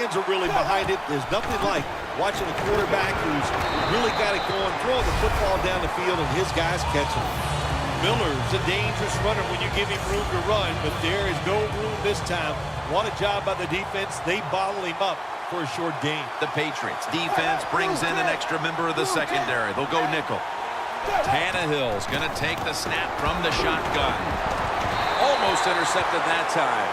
fans are really behind it. There's nothing like watching a quarterback who's really got it going, throwing the football down the field, and his guys catching it. Miller's a dangerous runner when you give him room to run, but there is no room this time. What a job by the defense. They bottle him up for a short gain. The Patriots defense brings in an extra member of the secondary. They'll go nickel. Tannehill's going to take the snap from the shotgun. Almost intercepted that time.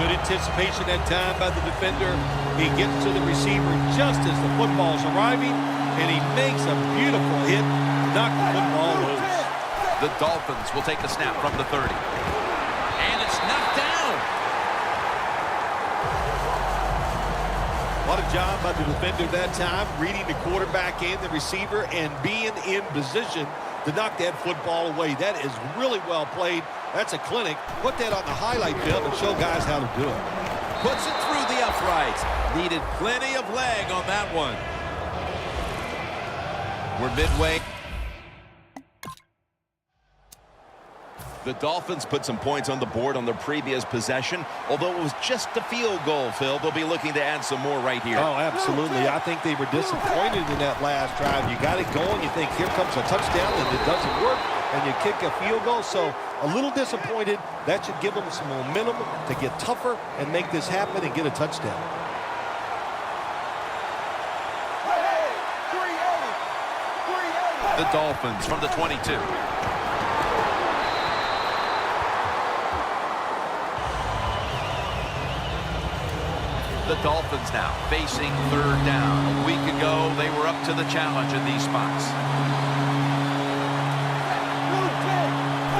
Good anticipation that time by the defender. He gets to the receiver just as the football's arriving, and he makes a beautiful hit to knock the football loose. The Dolphins will take the snap from the 30. And it's knocked down. What a job by the defender that time, reading the quarterback and the receiver and being in position to knock that football away. That is really well played. That's a clinic. Put that on the highlight film and show guys how to do it. Puts it through the uprights. Needed plenty of leg on that one. We're midway. The Dolphins put some points on the board on their previous possession. Although it was just a field goal, Phil, they'll be looking to add some more right here. Oh, absolutely. I think they were disappointed in that last drive. You got it going. You think, here comes a touchdown, and it doesn't work, and you kick a field goal. So a little disappointed. That should give them some momentum to get tougher and make this happen and get a touchdown. The Dolphins from the 22. The Dolphins now facing third down. A week ago, they were up to the challenge in these spots.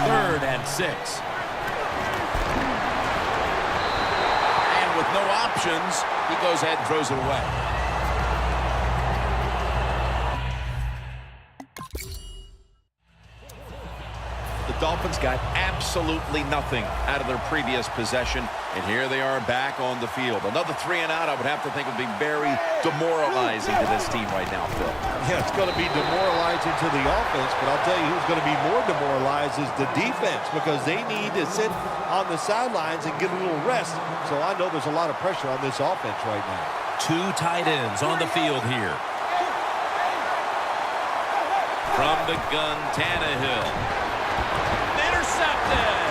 3rd and 6. And with no options, he goes ahead and throws it away. The Dolphins got absolutely nothing out of their previous possession, and here they are back on the field. Another 3 and out, I would have to think, would be very demoralizing to this team right now, Phil. Yeah, it's going to be demoralizing to the offense, but I'll tell you who's going to be more demoralized is the defense, because they need to sit on the sidelines and get a little rest. So I know there's a lot of pressure on this offense right now. 2 tight ends on the field here. From the gun, Tannehill. Intercepted.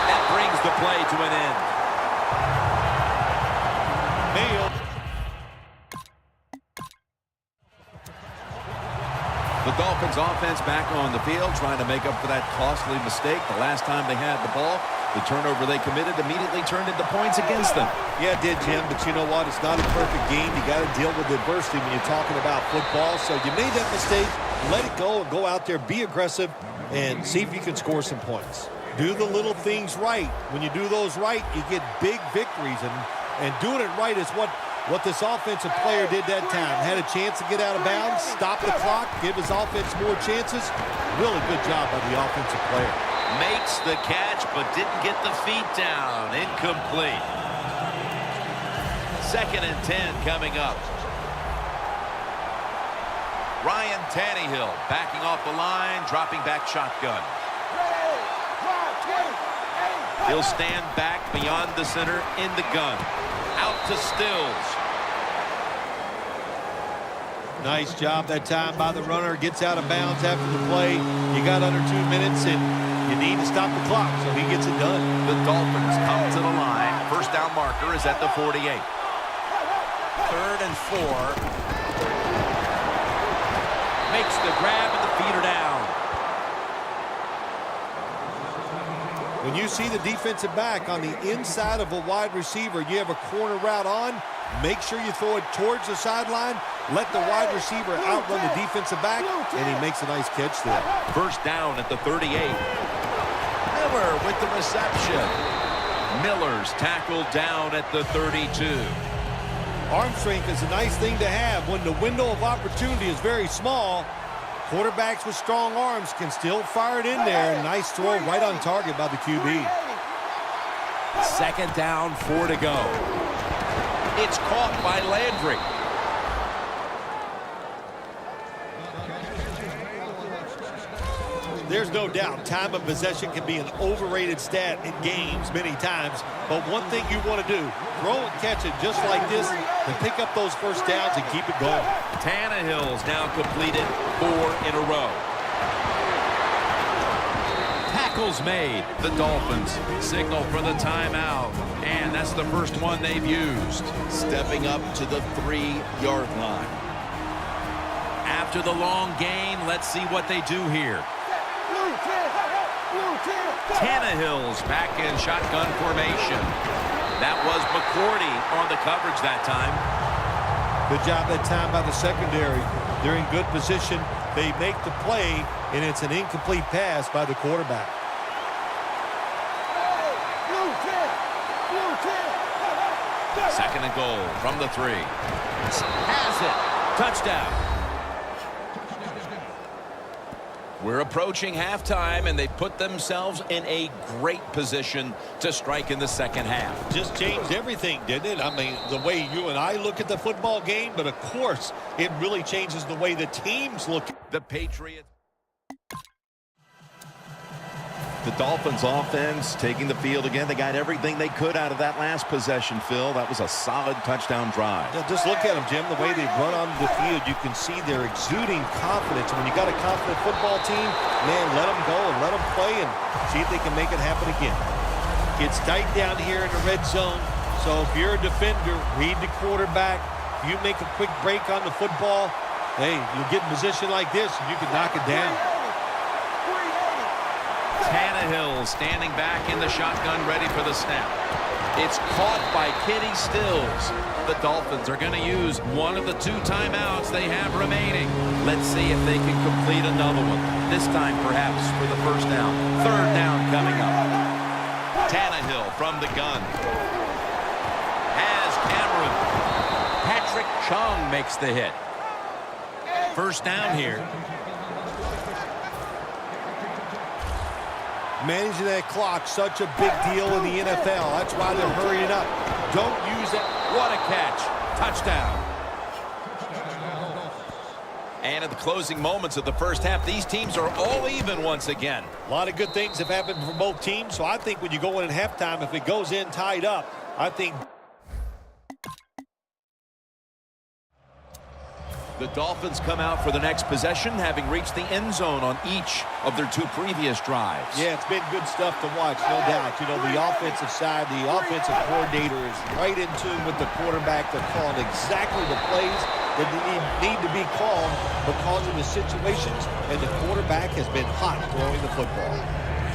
That brings the play to an end. Mayo. The Dolphins offense back on the field, trying to make up for that costly mistake. The last time they had the ball, the turnover they committed immediately turned into points against them. Yeah, it did, Jim, but you know what? It's not a perfect game. You got to deal with adversity when you're talking about football. So you made that mistake, let it go, and go out there, be aggressive, and see if you can score some points. Do the little things right. When you do those right, you get big victories, and doing it right is what this offensive player did that time. Had a chance to get out of bounds, stop the clock, give his offense more chances. Really good job by the offensive player. Makes the catch, but didn't get the feet down. Incomplete. 2nd and 10 coming up. Ryan Tannehill backing off the line, dropping back shotgun. He'll stand back beyond the center in the gun. Out to Stills. Nice job that time by the runner. Gets out of bounds after the play. You got under 2 minutes, and you need to stop the clock, so he gets it done. The Dolphins come to the line. First down marker is at the 48. 3rd and 4. Makes the grab, and the feet are down. When you see the defensive back on the inside of a wide receiver, you have a corner route on, make sure you throw it towards the sideline, let the wide receiver outrun the defensive back, and he makes a nice catch there. First down at the 38. Miller with the reception. Miller's tackled down at the 32. Arm strength is a nice thing to have when the window of opportunity is very small. Quarterbacks with strong arms can still fire it in there. Nice throw right on target by the QB. 2nd down, 4 to go. It's caught by Landry. there's no doubt time of possession can be an overrated stat in games many times. But one thing you want to do, throw and catch it just like this and pick up those first downs and keep it going. Tannehill's now completed 4 in a row. Tackles made. The Dolphins signal for the timeout. And that's the first one they've used. Stepping up to the 3-yard line. After the long gain, let's see what they do here. Tannehill's back in shotgun formation. That was McCourty on the coverage that time. Good job that time by the secondary. They're in good position. They make the play, and it's an incomplete pass by the quarterback. Second and goal from the 3. Has it. Touchdown. We're approaching halftime, and they put themselves in a great position to strike in the second half. Just changed everything, didn't it? I mean, the way you and I look at the football game, but of course, it really changes the way the teams look. The Patriots. The Dolphins offense taking the field again. They got everything they could out of that last possession, Phil. That was a solid touchdown drive. Yeah, just look at them, Jim. The way they run onto the field, you can see they're exuding confidence. When you got a confident football team, man, let them go and let them play and see if they can make it happen again. It's tight down here in the red zone. So if you're a defender, read the quarterback. If you make a quick break on the football, hey, you get in position like this, and you can knock it down. Tannehill standing back in the shotgun, ready for the snap. It's caught by Kenny Stills. The Dolphins are going to use one of the 2 timeouts they have remaining. Let's see if they can complete another one. This time, perhaps, for the first down. Third down coming up. Tannehill from the gun. Has Cameron. Patrick Chung makes the hit. First down here. Managing that clock, such a big deal in the NFL. That's why they're hurrying up. Don't use it. What a catch. Touchdown. And at the closing moments of the first half, these teams are all even once again. A lot of good things have happened for both teams, so I think when you go in at halftime, if it goes in tied up, I think the Dolphins come out for the next possession, having reached the end zone on each of their 2 previous drives. yeah, it's been good stuff to watch, no doubt. You know, the offensive side, the offensive coordinator is right in tune with the quarterback. They're calling exactly the plays that need to be called because of the situations, and the quarterback has been hot throwing the football.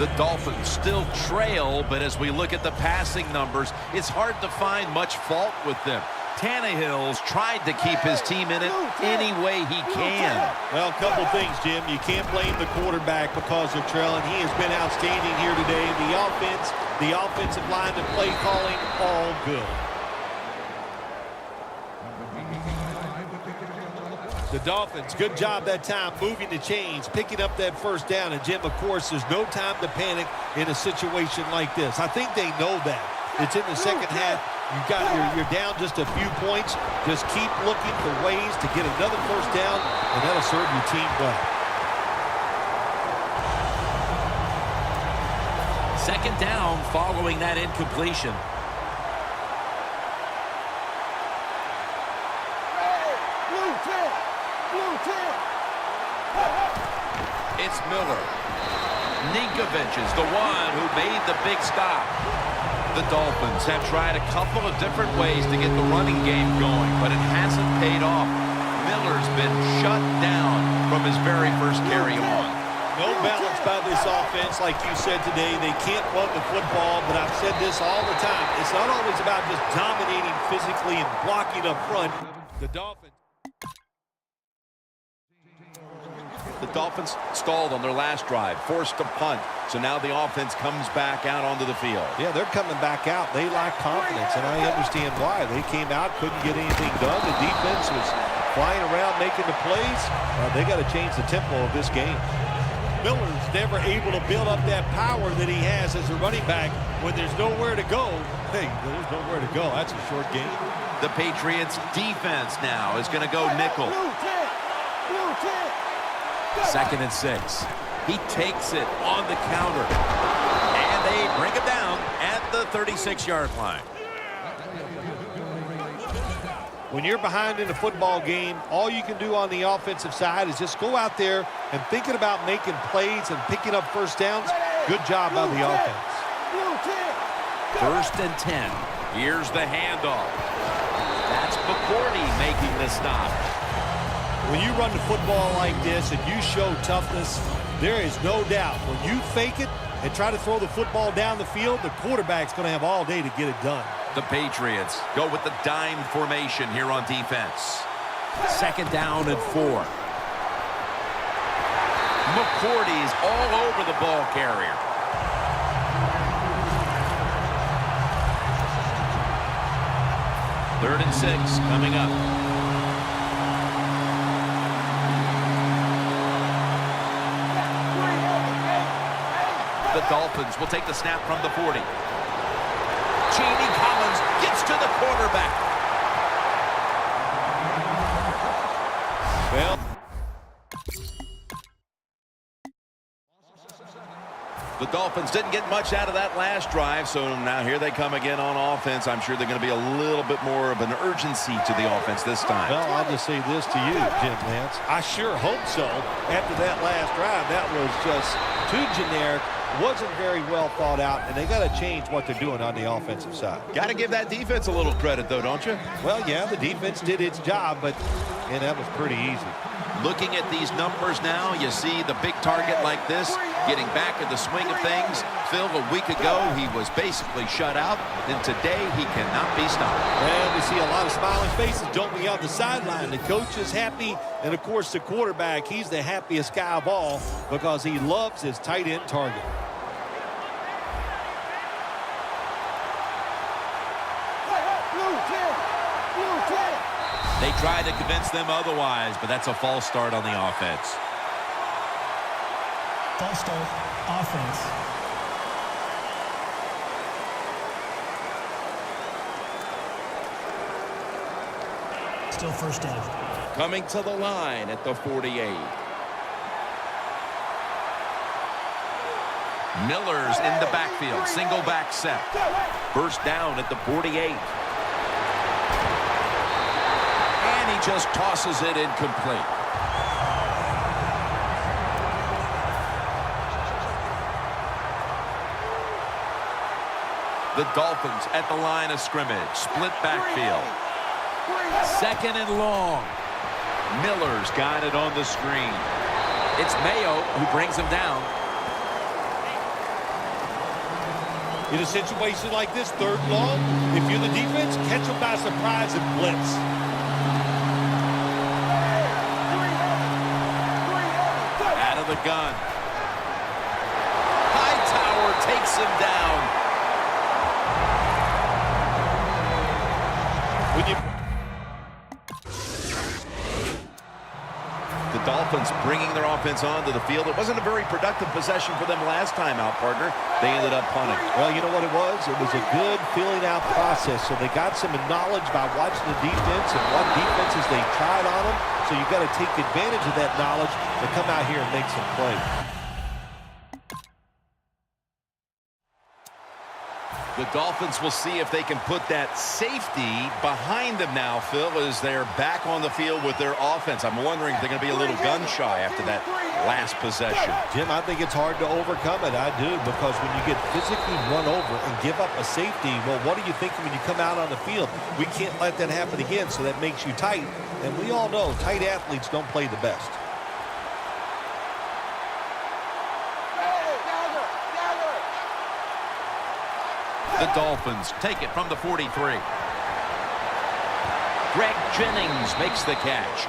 The Dolphins still trail, but as we look at the passing numbers, it's hard to find much fault with them. Tannehill's tried to keep his team in it any way he can. Well, a couple things, Jim. You can't blame the quarterback because they're trailing. He has been outstanding here today. The offensive line, the play calling, all good. The Dolphins, good job that time moving the chains, picking up that first down. And, Jim, of course, there's no time to panic in a situation like this. I think they know that. It's in the second half. You're down just a few points. Just keep looking for ways to get another first down, and that'll serve your team well. Second down following that incompletion. It's Miller. Ninkovich is the one who made the big stop. The Dolphins have tried a couple of different ways to get the running game going, but it hasn't paid off. Miller's been shut down from his very first carry on. No balance by this offense, like you said today. They can't run the football, but I've said this all the time. It's not always about just dominating physically and blocking up front. The Dolphins stalled on their last drive, forced to punt. So now the offense comes back out onto the field. Yeah, they're coming back out. They lack confidence, and I understand why. They came out, couldn't get anything done. The defense was flying around making the plays. They got to change the tempo of this game. Miller's never able to build up that power that he has as a running back. When there's nowhere to go, hey, there's nowhere to go. That's a short game. The Patriots defense now is going to go nickel. 2nd and 6. He takes it on the counter. And they bring him down at the 36-yard line. When you're behind in a football game, all you can do on the offensive side is just go out there and thinking about making plays and picking up first downs. Good job by the offense. 1st and 10. Here's the handoff. That's McCourty making the stop. When you run the football like this and you show toughness, there is no doubt when you fake it and try to throw the football down the field, the quarterback's going to have all day to get it done. The Patriots go with the dime formation here on defense. 2nd down and 4. McCourty's all over the ball carrier. Third and 6 coming up. The Dolphins will take the snap from the 40. Genie Collins gets to the quarterback. Well, the Dolphins didn't get much out of that last drive, so now here they come again on offense. I'm sure they're going to be a little bit more of an urgency to the offense this time. well, I'll just say this to you, Jim Nance. I sure hope so. After that last drive, that was just too generic. Wasn't very well thought out, and they got to change what they're doing on the offensive side. Got to give that defense a little credit, though, don't you? Well, yeah, the defense did its job, but that was pretty easy. Looking at these numbers now, you see the big target like this, getting back in the swing of things. Phil, a week ago, he was basically shut out, and today he cannot be stopped. And we see a lot of smiling faces jumping out the sideline. The coach is happy, and, of course, the quarterback, he's the happiest guy of all because he loves his tight end target. They tried to convince them otherwise, but that's a false start on the offense. False start, offense. Still 1st down. Coming to the line at the 48. Miller's in the backfield, single back set. 1st down at the 48. Just tosses it incomplete. The Dolphins at the line of scrimmage. Split backfield. 2nd and long. Miller's got it on the screen. It's Mayo who brings him down. In a situation like this, 3rd and long, if you're the defense, catch them by surprise and blitz. The gun. Hightower takes him down. The Dolphins bringing their offense onto the field. It wasn't a very productive possession for them last time out, partner. They ended up punting. Well, you know what it was? It was a good filling out process. So they got some knowledge by watching the defense and what defenses they tried on them. So you got to take advantage of that knowledge to come out here and make some plays. The Dolphins will see if they can put that safety behind them now, Phil, as they're back on the field with their offense. I'm wondering if they're going to be a little gun-shy after that last possession. Jim, I think it's hard to overcome it. I do, because when you get physically run over and give up a safety, well, what are you thinking when you come out on the field? We can't let that happen again, so that makes you tight. And we all know tight athletes don't play the best. The Dolphins take it from the 43. Greg Jennings makes the catch.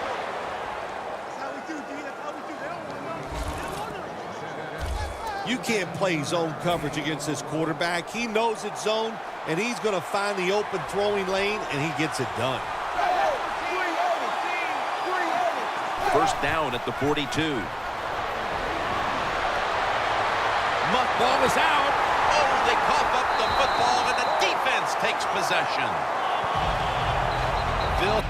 You can't play zone coverage against this quarterback. He knows it's zone, and he's going to find the open throwing lane, and he gets it done. 1st down at the 42. Ball is out. Oh, they cough up the football, and the defense takes possession. Bill.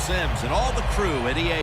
Simms and all the crew at EA.